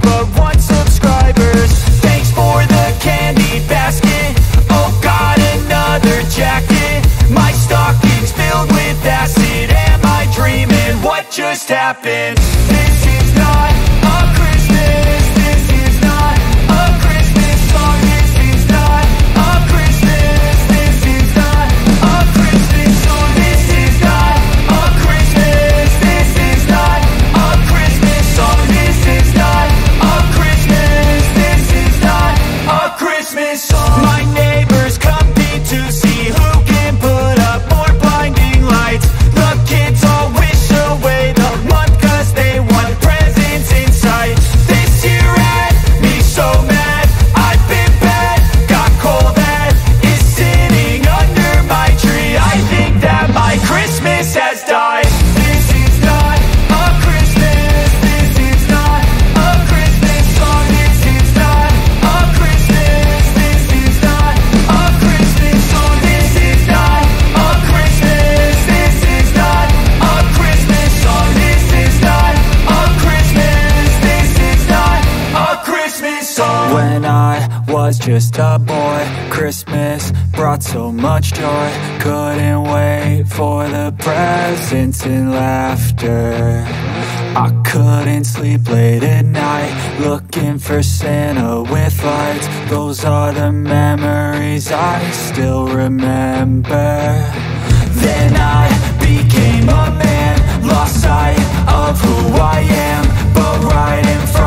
but 1 subscribers. Thanks for the candy basket. Oh God, another jacket. My stocking's filled with acid. Am I dreaming? What just happened? This is not a Christmas. This is not a Christmas song. This is not a Christmas. This is not a Christmas song. This is not a Christmas. This is not a Christmas song. This is not a Christmas. This is not a Christmas song. My neighbors compete to see who can put up more blinding lights. The kids all wish away the month 'cause they want presents in sight. This year had me so mad. I've been bad, got coal that is sitting under my tree. I think that my Christmas has died. This is not a Christmas. This is not a Christmas song. This is not a Christmas. This is not a Christmas song. This is not a Christmas. This is not a Christmas song. This is not a Christmas. This is not a Christmas song. When I was just a boy, Christmas brought so much joy. Couldn't wait for the presents and laughter. I couldn't sleep late at night, looking for Santa with lights. Those are the memories I still remember. Then I became a man, lost sight of who I am, but right in front